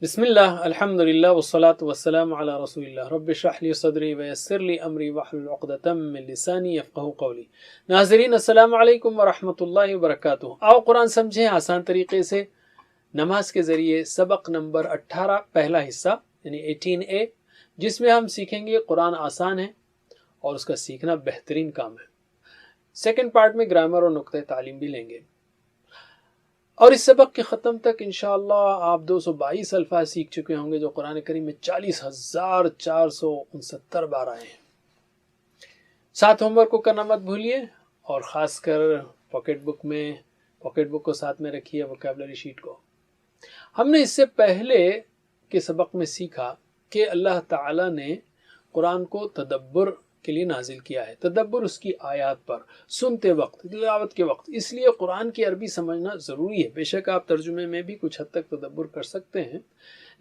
بسم اللہ الحمد للہ والصلاة والسلام علی رسول اللہ رب اشرح لی صدری ویسر لی امری واحلل عقدۃ من لسانی یفقہوا قولی۔ ناظرین السلام علیکم ورحمۃ اللہ وبرکاتہ۔ آؤ قرآن سمجھیں آسان طریقے سے نماز کے ذریعے۔ سبق نمبر 18 پہلا حصہ یعنی 18A، جس میں ہم سیکھیں گے قرآن آسان ہے اور اس کا سیکھنا بہترین کام ہے۔ سیکنڈ پارٹ میں گرامر اور نقطۂ تعلیم بھی لیں گے، اور اس سبق کے ختم تک انشاءاللہ آپ 222 الفاظ سیکھ چکے ہوں گے جو قرآن کریم میں 40,469 بار آئے ہیں۔ ساتھ ہوم ورک کو کرنا مت بھولیے، اور خاص کر پاکٹ بک کو ساتھ میں رکھیے، ووکیبلری شیٹ کو۔ ہم نے اس سے پہلے کے سبق میں سیکھا کہ اللہ تعالی نے قرآن کو تدبر کے لیے نازل کیا ہے، تدبر اس کی آیات پر سنتے وقت، تلاوت کے وقت۔ اس لیے قرآن کی عربی سمجھنا ضروری ہے۔ بے شک آپ ترجمے میں بھی کچھ حد تک تدبر کر سکتے ہیں،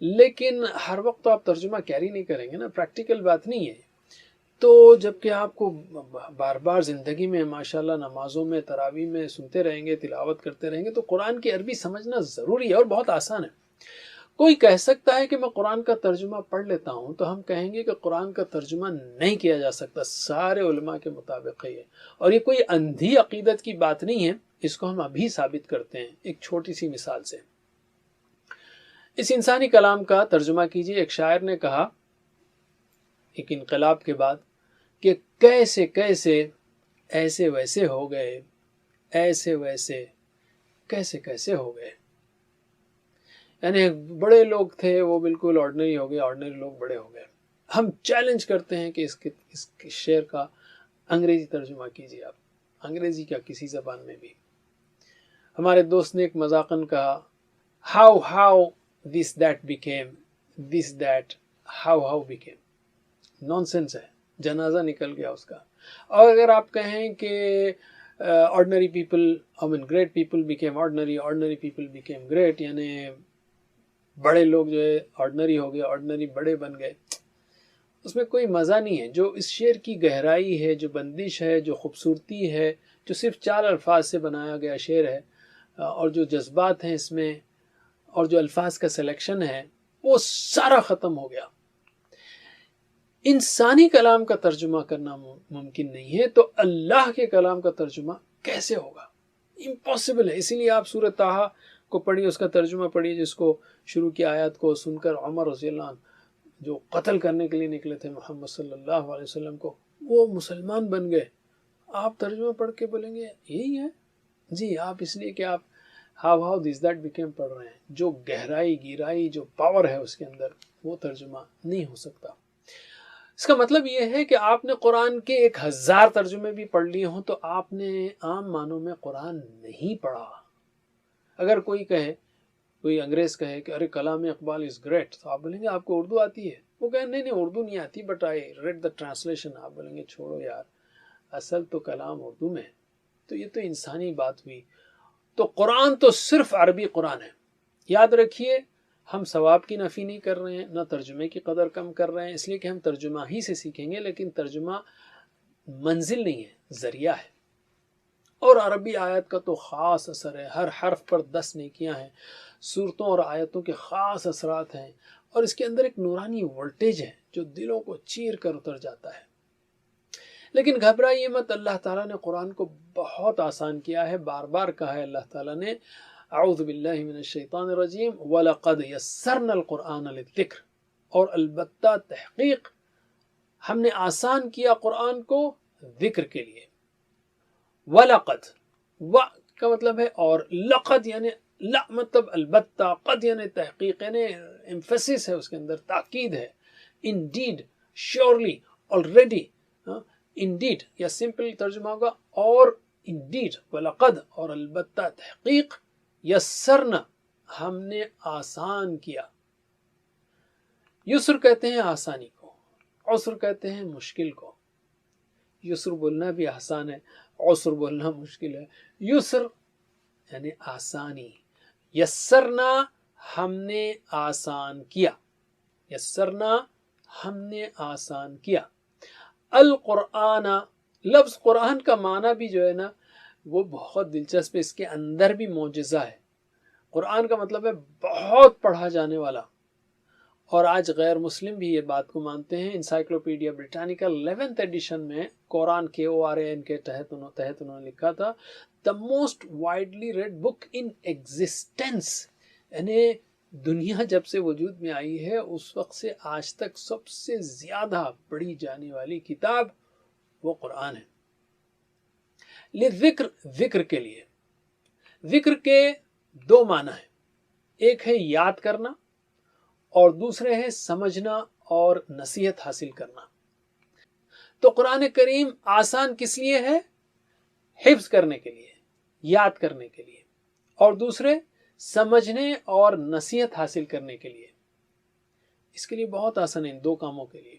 لیکن ہر وقت تو آپ ترجمہ کیری نہیں کریں گے نا، پریکٹیکل بات نہیں ہے۔ تو جبکہ آپ کو بار بار زندگی میں ماشاءاللہ نمازوں میں، تراویح میں سنتے رہیں گے، تلاوت کرتے رہیں گے، تو قرآن کی عربی سمجھنا ضروری ہے اور بہت آسان ہے۔ کوئی کہہ سکتا ہے کہ میں قرآن کا ترجمہ پڑھ لیتا ہوں، تو ہم کہیں گے کہ قرآن کا ترجمہ نہیں کیا جا سکتا، سارے علماء کے مطابق ہے یہ، اور یہ کوئی اندھی عقیدت کی بات نہیں ہے۔ اس کو ہم ابھی ثابت کرتے ہیں ایک چھوٹی سی مثال سے۔ اس انسانی کلام کا ترجمہ کیجیے۔ ایک شاعر نے کہا ایک انقلاب کے بعد کہ کیسے کیسے ایسے ویسے ہو گئے، ایسے ویسے کیسے کیسے ہو گئے، یعنی بڑے لوگ تھے وہ بالکل آرڈنری ہو گئے، آرڈنری لوگ بڑے ہو گئے۔ ہم چیلنج کرتے ہیں کہ اس شعر کا انگریزی ترجمہ کیجیے آپ، انگریزی کا کسی زبان میں بھی۔ ہمارے دوست نے ایک مذاقاً کہا how this that became, this that how became. Nonsense ہے، جنازہ نکل گیا اس کا۔ اور اگر آپ کہیں کہ ordinary people great people became ordinary, ordinary people became great, یعنی بڑے لوگ جو ہے آرڈنری ہو گئے، آرڈنری بڑے بن گئے، اس میں کوئی مزہ نہیں ہے۔ جو اس شعر کی گہرائی ہے، جو بندش ہے، جو خوبصورتی ہے، جو صرف 4 الفاظ سے بنایا گیا شعر ہے، اور جو جذبات ہیں اس میں، اور جو الفاظ کا سلیکشن ہے، وہ سارا ختم ہو گیا۔ انسانی کلام کا ترجمہ کرنا ممکن نہیں ہے، تو اللہ کے کلام کا ترجمہ کیسے ہوگا؟ امپاسبل ہے۔ اسی لیے آپ سورۃ طٰہٰ کو پڑھیے، اس کا ترجمہ پڑھیے، جس کو شروع کی آیات کو سن کر عمر رضی اللہ عنہ جو قتل کرنے کے لیے نکلے تھے محمد صلی اللہ علیہ وسلم کو، وہ مسلمان بن گئے۔ آپ ترجمہ پڑھ کے بولیں گے یہی ہے؟ جی، آپ اس لیے کہ آپ ہاؤ دس دیٹ بیکیم پڑھ رہے ہیں۔ جو گہرائی، گہرائی، جو پاور ہے اس کے اندر، وہ ترجمہ نہیں ہو سکتا۔ اس کا مطلب یہ ہے کہ آپ نے قرآن کے 1000 ترجمے بھی پڑھ لیے ہوں تو آپ نے عام معنوں میں قرآن نہیں پڑھا۔ اگر کوئی انگریز کہے کہ ارے کلام اقبال از گریٹ، تو آپ بولیں گے آپ کو اردو آتی ہے؟ وہ کہیں نہیں اردو نہیں آتی، but I read the translation. آپ بولیں گے چھوڑو یار، اصل تو کلام اردو میں ہے۔ تو یہ تو انسانی بات ہوئی۔ تو قرآن تو صرف عربی قرآن ہے۔ یاد رکھیے، ہم ثواب کی نفی نہیں کر رہے ہیں، نہ ترجمے کی قدر کم کر رہے ہیں، اس لیے کہ ہم ترجمہ ہی سے سیکھیں گے، لیکن ترجمہ منزل نہیں ہے، ذریعہ ہے۔ اور عربی آیت کا تو خاص اثر ہے، ہر حرف پر 10 نیکیاں ہیں، صورتوں اور آیتوں کے خاص اثرات ہیں، اور اس کے اندر ایک نورانی وولٹیج ہے جو دلوں کو چیر کر اتر جاتا ہے۔ لیکن گھبرائیے مت، اللہ تعالیٰ نے قرآن کو بہت آسان کیا ہے۔ بار بار کہا ہے اللہ تعالیٰ نے اعوذ باللہ من الشیطان الرجیم وَلَقَدْ يَسَّرْنَا الْقُرْآنَ لِلذِّكْرِ، اور البتہ تحقیق ہم نے آسان کیا قرآن کو ذکر کے لیے۔ وَلَقَدْ، و کا مطلب ہے اور، لقد یعنی لا مطلب البتہ، قد یعنی تحقیق، یعنی ایمفیسس ہے، اس کے اندر تاکید ہے۔ انڈیڈ، شیورلی، آلریڈی، انڈیڈ یا سمپل ترجمہ ہوگا اور انڈیڈ، وَلَقَدْ اور البتہ تحقیق، یسرنا ہم نے آسان کیا۔ یسر کہتے ہیں آسانی کو، عسر کہتے ہیں مشکل کو۔ یسر بولنا بھی آسان ہے، عسر بولنا مشکل ہے۔ یسر یعنی آسانی، یسرنا ہم نے آسان کیا، یسرنا ہم نے آسان کیا۔ القرآن، لفظ قرآن کا معنی بھی جو ہے نا وہ بہت دلچسپ ہے، اس کے اندر بھی معجزہ ہے۔ قرآن کا مطلب ہے بہت پڑھا جانے والا، اور آج غیر مسلم بھی یہ بات کو مانتے ہیں. انسائکلوپیڈیا بریٹانیکا 11th ایڈیشن میں قرآن KORAN کے تحت انہوں نے لکھا تھا the most widely read book in existence. یعنی دنیا جب سے وجود میں آئی ہے اس وقت سے آج تک سب سے زیادہ پڑھی جانے والی کتاب وہ قرآن ہے. لذکر، ذکر کے لیے. ذکر کے دو معنی ہیں، ایک ہے یاد کرنا اور دوسرے ہے سمجھنا اور نصیحت حاصل کرنا. تو قرآن کریم آسان کس لیے ہے؟ حفظ کرنے کے لیے، یاد کرنے کے لیے، اور دوسرے سمجھنے اور نصیحت حاصل کرنے کے لیے. اس کے لیے بہت آسان ہے ان دو کاموں کے لیے.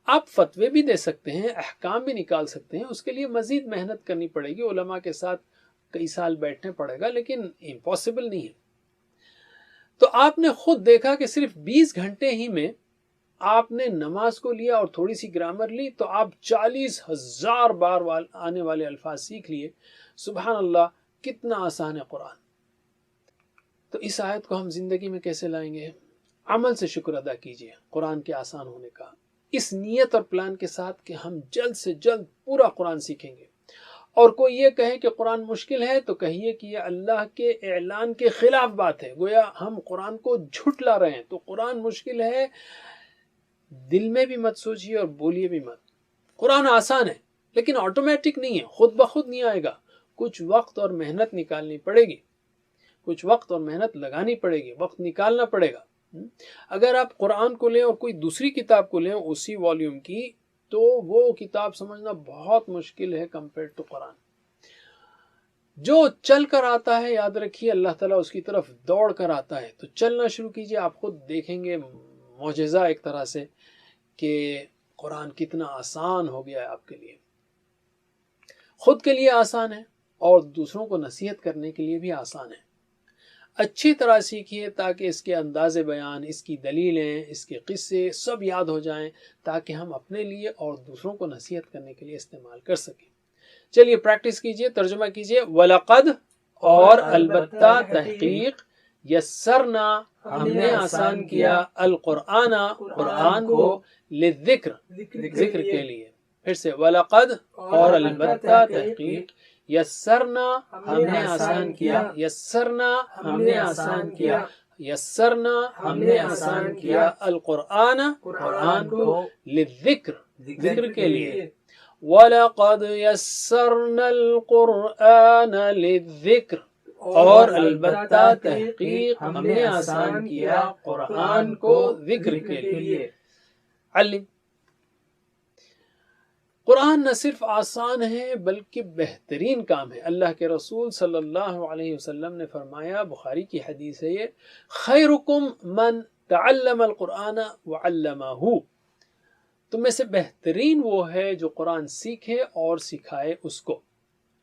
آپ فتوے بھی دے سکتے ہیں، احکام بھی نکال سکتے ہیں، اس کے لیے مزید محنت کرنی پڑے گی، علماء کے ساتھ کئی سال بیٹھنے پڑے گا، لیکن امپاسبل نہیں ہے. تو آپ نے خود دیکھا کہ صرف 20 گھنٹے ہی میں آپ نے نماز کو لیا اور تھوڑی سی گرامر لی تو آپ 40,000 بار آنے والے الفاظ سیکھ لیے. سبحان اللہ، کتنا آسان ہے قرآن. تو اس آیت کو ہم زندگی میں کیسے لائیں گے؟ عمل سے شکر ادا کیجئے قرآن کے آسان ہونے کا، اس نیت اور پلان کے ساتھ کہ ہم جلد سے جلد پورا قرآن سیکھیں گے. اور کوئی یہ کہے کہ قرآن مشکل ہے تو کہیے کہ یہ اللہ کے اعلان کے خلاف بات ہے، گویا ہم قرآن کو جھٹلا رہے ہیں. تو قرآن مشکل ہے دل میں بھی مت سوچیے اور بولیے بھی مت. قرآن آسان ہے لیکن آٹومیٹک نہیں ہے، خود بخود نہیں آئے گا. کچھ وقت اور محنت نکالنی پڑے گی، کچھ وقت اور محنت لگانی پڑے گی، وقت نکالنا پڑے گا. اگر آپ قرآن کو لیں اور کوئی دوسری کتاب کو لیں اسی والیوم کی تو وہ کتاب سمجھنا بہت مشکل ہے کمپیئر ٹو قرآن. جو چل کر آتا ہے یاد رکھیے اللہ تعالیٰ اس کی طرف دوڑ کر آتا ہے. تو چلنا شروع کیجئے، آپ خود دیکھیں گے معجزہ ایک طرح سے کہ قرآن کتنا آسان ہو گیا ہے آپ کے لیے. خود کے لیے آسان ہے اور دوسروں کو نصیحت کرنے کے لیے بھی آسان ہے. اچھی طرح سیکھیے تاکہ اس کے انداز بیان، اس کی دلیلیں، اس کے قصے سب یاد ہو جائیں تاکہ ہم اپنے لیے اور دوسروں کو نصیحت کرنے کے لیے استعمال کر سکیں. چلیے پریکٹس کیجئے، ترجمہ کیجئے. وَلَقَدْ، اور البتہ، تحقیق، یسرنا، ہم نے آسان کیا، القرآن، قرآن کو، للذکر، ذکر کے لیے. پھر سے وَلَقَدْ، اور البتہ، تحقیق، یسرنا، ہم نے آسان کیا، یسرنا، ہم نے آسان کیا، یسرنا، ہم نے آسان کیا، القرآن، قرآن کو، للذکر، ذکر کے لیے. وَلَقَدْ يَسَّرْنَا الْقُرْآنَ لِلذِّكْرِ، اور البتہ تحقیق ہم نے آسان کیا قرآن کو ذکر کے لیے. علم، قرآن نہ صرف آسان ہے بلکہ بہترین کام ہے. اللہ کے رسول صلی اللہ علیہ وسلم نے فرمایا، بخاری کی حدیث ہے یہ، خیرکم من تعلم القرآن وعلمہ، تم میں سے بہترین وہ ہے جو قرآن سیکھے اور سکھائے اس کو.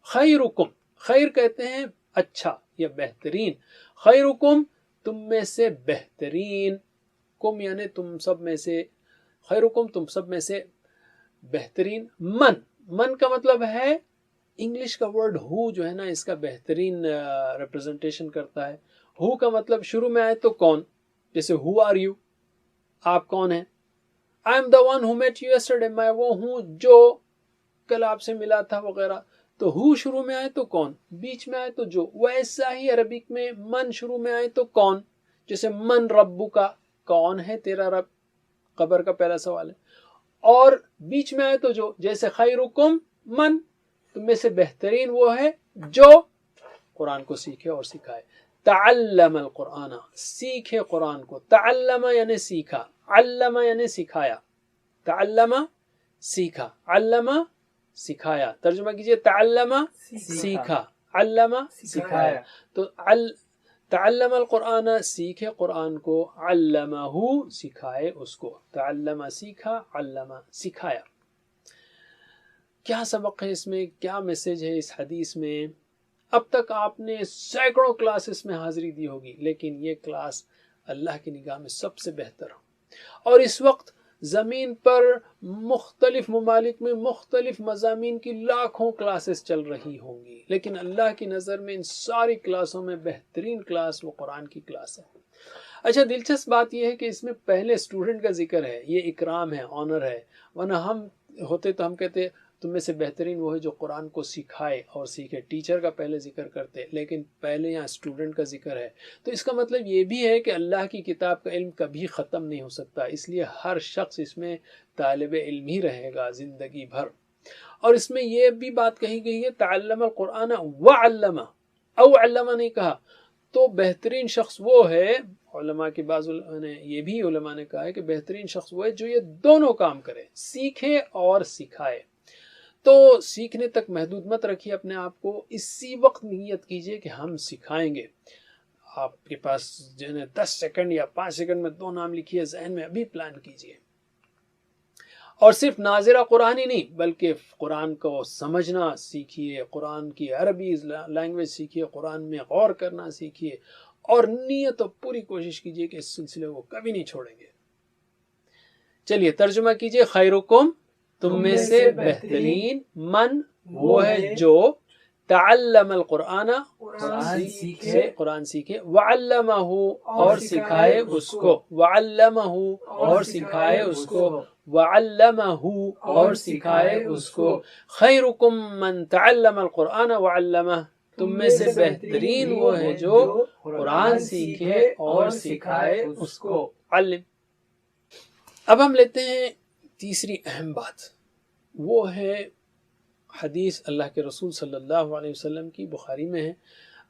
خیرکم، خیر کہتے ہیں اچھا یا بہترین. خیرکم، تم میں سے بہترین، کم یعنی تم سب میں سے، خیرکم تم سب میں سے بہترین. من کا مطلب ہے انگلش کا ورڈ ہو جو ہے نا، اس کا بہترین ریپرزنٹیشن کرتا ہے. ہو کا مطلب شروع میں آئے تو کون، جیسے ہو آر یو، آپ کون ہیں. I am the one who met you yesterday، میں وہ ہوں جو کل آپ سے ملا تھا وغیرہ. تو ہو شروع میں آئے تو کون، بیچ میں آئے تو جو. ویسا ہی عربک میں من شروع میں آئے تو کون، جیسے من ربو کا، کون ہے تیرا رب، قبر کا پہلا سوال ہے. اور بیچ میں آئے تو جو، جیسے خیرکم من، تم میں سے بہترین وہ ہے جو قرآن کو سیکھے اور سکھائے. تعلم القرآن، سیکھے قرآن کو. تعلم یعنی سیکھا، علم یعنی سکھایا. تعلم سیکھا، علم سکھایا. ترجمہ کیجئے، تعلم سیکھا، علم سکھایا. تو تعلم القرآن، سیکھے قرآن کو، علمہ سکھائے اس کو. تعلم سیکھا، علم سکھایا. کیا سبق ہے اس میں، کیا میسج ہے اس حدیث میں؟ اب تک آپ نے سینکڑوں کلاسز میں حاضری دی ہوگی لیکن یہ کلاس اللہ کی نگاہ میں سب سے بہتر ہو. اور اس وقت زمین پر مختلف ممالک میں مختلف مضامین کی لاکھوں کلاسز چل رہی ہوں گی، لیکن اللہ کی نظر میں ان ساری کلاسوں میں بہترین کلاس وہ قرآن کی کلاس ہے. اچھا دلچسپ بات یہ ہے کہ اس میں پہلے اسٹوڈنٹ کا ذکر ہے، یہ اکرام ہے، آنر ہے، ورنہ ہم ہوتے تو ہم کہتے تم میں سے بہترین وہ ہے جو قرآن کو سکھائے اور سیکھے، ٹیچر کا پہلے ذکر کرتے، لیکن پہلے یہاں اسٹوڈنٹ کا ذکر ہے۔ تو اس کا مطلب یہ بھی ہے کہ اللہ کی کتاب کا علم کبھی ختم نہیں ہو سکتا، اس لیے ہر شخص اس میں طالب علم ہی رہے گا زندگی بھر۔ اور اس میں یہ بھی بات کہی گئی ہے تعلم القرآن وعلمہ، او علمہ نہیں کہا، تو بہترین شخص وہ ہے، علماء کے بعض نے یہ بھی علماء نے کہا ہے کہ بہترین شخص وہ ہے جو یہ دونوں کام کرے، سیکھے اور سکھائے۔ تو سیکھنے تک محدود مت رکھیے اپنے آپ کو، اسی وقت نیت کیجئے کہ ہم سکھائیں گے۔ آپ کے پاس جو ہے 10 سیکنڈ یا 5 سیکنڈ میں 2 نام لکھیے، ذہن میں ابھی پلان کیجئے، اور صرف ناظرہ قرآن ہی نہیں بلکہ قرآن کو سمجھنا سیکھیے، قرآن کی عربی لینگویج سیکھیے، قرآن میں غور کرنا سیکھیے، اور نیت اور پوری کوشش کیجئے کہ اس سلسلے کو کبھی نہیں چھوڑیں گے۔ چلیے ترجمہ کیجئے، خیرکم تم میں سے بہترین، من وہ ہے جو تعلم القرآن قرآن سیکھے، وعلمہ اور سکھائے اس کو، وعلمہ اور سکھائے اس کو، وعلمہ اور سکھائے اس کو، خیرکم من تعلم القرآن وعلمہ تم میں سے بہترین وہ ہے جو قرآن سیکھے اور سکھائے اس کو، علم۔ اب ہم لیتے ہیں تیسری اہم بات، وہ ہے حدیث اللہ کے رسول صلی اللہ علیہ وسلم کی، بخاری میں ہے۔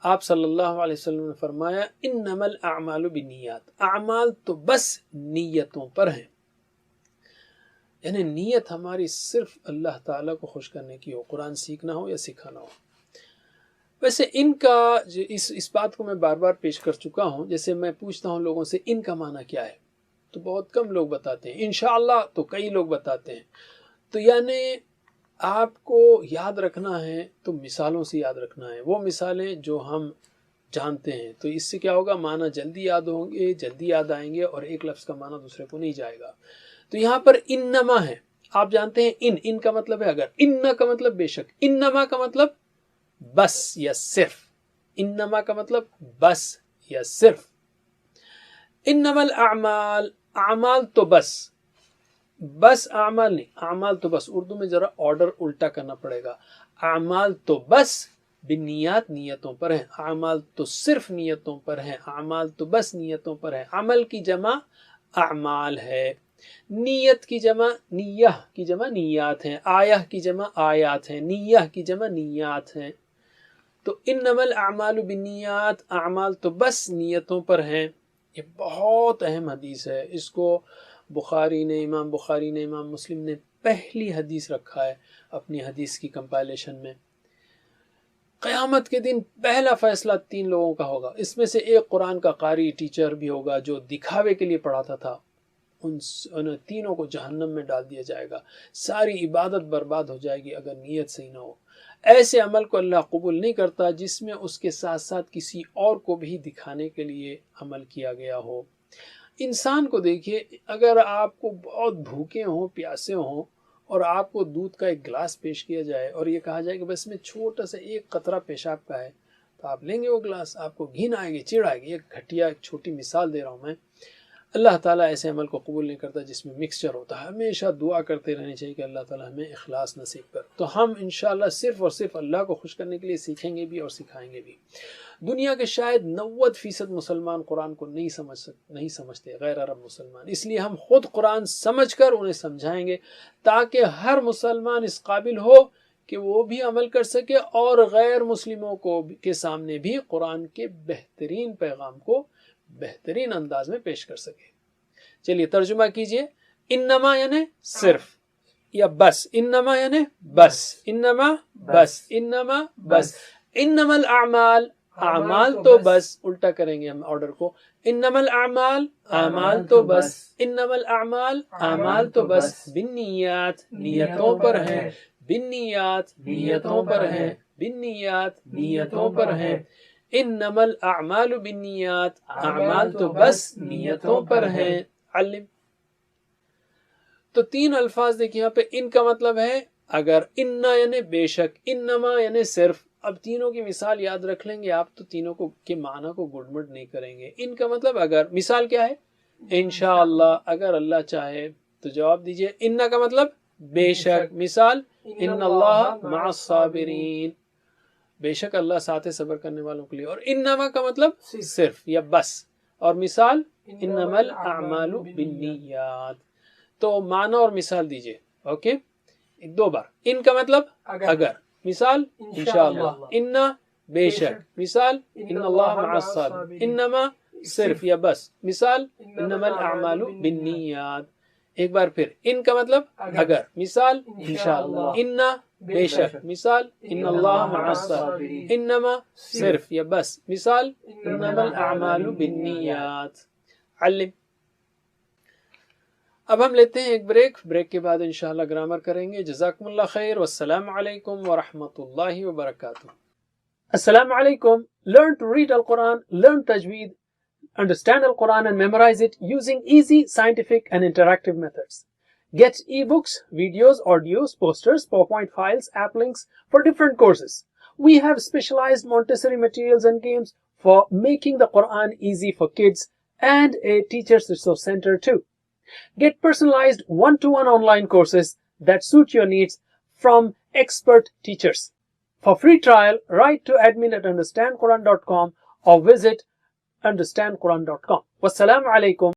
آپ صلی اللہ علیہ وسلم نے فرمایا انما الاعمال بالنیات، اعمال تو بس نیتوں پر ہیں، یعنی نیت ہماری صرف اللہ تعالیٰ کو خوش کرنے کی ہو، قرآن سیکھنا ہو یا سکھانا ہو۔ ویسے ان کا اس بات کو میں بار بار پیش کر چکا ہوں، جیسے میں پوچھتا ہوں لوگوں سے ان کا معنی کیا ہے تو بہت کم لوگ بتاتے ہیں، انشاءاللہ تو کئی لوگ بتاتے ہیں۔ تو یعنی آپ کو یاد رکھنا ہے تو مثالوں سے یاد رکھنا ہے، وہ مثالیں جو ہم جانتے ہیں، تو اس سے کیا ہوگا، معنی جلدی یاد ہوں گے، جلدی یاد آئیں گے، اور ایک لفظ کا معنی دوسرے کو نہیں جائے گا۔ تو یہاں پر انما ہے، آپ جانتے ہیں ان کا مطلب ہے اگر، ان کا مطلب بے شک، انما کا مطلب بس یا صرف، انما کا مطلب بس یا صرف۔ انما الاعمال، اعمال تو بس اعمال نہیں، اعمال تو بس، اردو میں ذرا آرڈر الٹا کرنا پڑے گا، اعمال تو بس بالنیات نیتوں پر ہیں، اعمال تو صرف نیتوں پر ہیں، اعمال تو بس نیتوں پر ہیں۔ عمل کی جمع اعمال ہے، نیت کی جمع نیہ کی جمع نیات ہیں، آیہ کی جمع آیات ہیں، نیہ کی جمع نیات ہیں۔ تو انما الاعمال بالنیات، اعمال تو بس نیتوں پر ہیں۔ یہ بہت اہم حدیث ہے، اس کو امام بخاری نے، امام مسلم نے پہلی حدیث رکھا ہے اپنی حدیث کی کمپائلیشن میں۔ قیامت کے دن پہلا فیصلہ 3 لوگوں کا ہوگا، اس میں سے ایک قرآن کا قاری ٹیچر بھی ہوگا جو دکھاوے کے لیے پڑھاتا تھا، ان تینوں کو جہنم میں ڈال دیا جائے گا، ساری عبادت برباد ہو جائے گی اگر نیت صحیح نہ ہو۔ ایسے عمل کو اللہ قبول نہیں کرتا جس میں اس کے ساتھ ساتھ کسی اور کو بھی دکھانے کے لیے عمل کیا گیا ہو۔ انسان کو دیکھیے، اگر آپ کو بہت بھوکے ہوں، پیاسے ہوں، اور آپ کو دودھ کا ایک گلاس پیش کیا جائے اور یہ کہا جائے کہ بس میں چھوٹا سا ایک قطرہ پیشاب کا ہے، تو آپ لیں گے وہ گلاس؟ آپ کو گھن آئے گی، چڑ آئے گی۔ ایک گھٹیا ایک چھوٹی مثال دے رہا ہوں میں۔ اللہ تعالیٰ ایسے عمل کو قبول نہیں کرتا جس میں مکسچر ہوتا ہے۔ ہمیشہ دعا کرتے رہنی چاہیے کہ اللہ تعالیٰ ہمیں اخلاص نصیب کر۔ تو ہم انشاءاللہ صرف اور صرف اللہ کو خوش کرنے کے لیے سیکھیں گے بھی اور سکھائیں گے بھی۔ دنیا کے شاید 90% مسلمان قرآن کو نہیں سمجھتے، غیر عرب مسلمان، اس لیے ہم خود قرآن سمجھ کر انہیں سمجھائیں گے تاکہ ہر مسلمان اس قابل ہو کہ وہ بھی عمل کر سکے اور غیر مسلموں کے سامنے بھی قرآن کے بہترین پیغام کو بہترین انداز میں پیش کر سکے۔ چلیے ترجمہ کیجئے، انما یعنی صرف یا بس، انما یعنی بس، انما بس، انما بس، انما الاعمال، اعمال تو بس، الٹا کریں گے ہم آرڈر کو، انما الاعمال، اعمال تو بس، انما الاعمال، اعمال تو بس، بالنیات، نیتوں پر ہیں، بالنیات، نیتوں پر ہیں، بالنیات، نیتوں پر ہیں، انما الاعمال بالنیات، اعمال تو بس نیتوں پر ہیں، علم۔ تو 3 الفاظ دیکھیں یہاں پہ، ان کا مطلب ہے اگر، اننا یعنی بے شک، انما یعنی صرف، اب تینوں کی مثال یاد رکھ لیں گے آپ تو تینوں کو کے معنی کو گڑمڑ نہیں کریں گے. ان کا مطلب اگر، مثال کیا ہے؟ انشاءاللہ، اگر اللہ چاہے. تو جواب دیجئے. ان کا مطلب بے شک. مثال ان اللہ مع الصابرین، بے شک اللہ ساتھ صبر کرنے والوں کے لیے. اور انما کا مطلب صرف یا بس. اور مثال انما الاعمال بالنیات. تو معنی اور مثال دیجئے. اوکے، دو بار. ان کا مطلب اگر، مثال انشاءاللہ. ان بے شک، مثال ان اللہ مع الصابر. انما صرف یا بس، مثال انما الاعمال بالنیات. ایک بار پھر. ان کا مطلب اگر، مثال انشاءاللہ. ان بے شک، مثال ان اللہ مع الصابر. انما صرف یا بس، مثال انما الاعمال بالنیات. علم. اب ہم لیتے ہیں ایک بریک کے بعد انشاءاللہ گرامر کریں گے. جزاکم اللہ خیر، والسلام علیکم ورحمۃ اللہ وبرکاتہ. السلام علیکم. Learn to read Al-Quran, learn tajweed, understand Al-Quran and memorize it using easy, scientific and interactive methods. Get ebooks, videos, audios, posters, PowerPoint files, app links for different courses. We have specialized Montessori materials and games for making the Quran easy for kids and a teacher's resource center too. Get personalized one-to-one online courses that suit your needs from expert teachers. For free trial, write to admin@understandquran.com or visit understandquran.com. Wassalamu alaikum.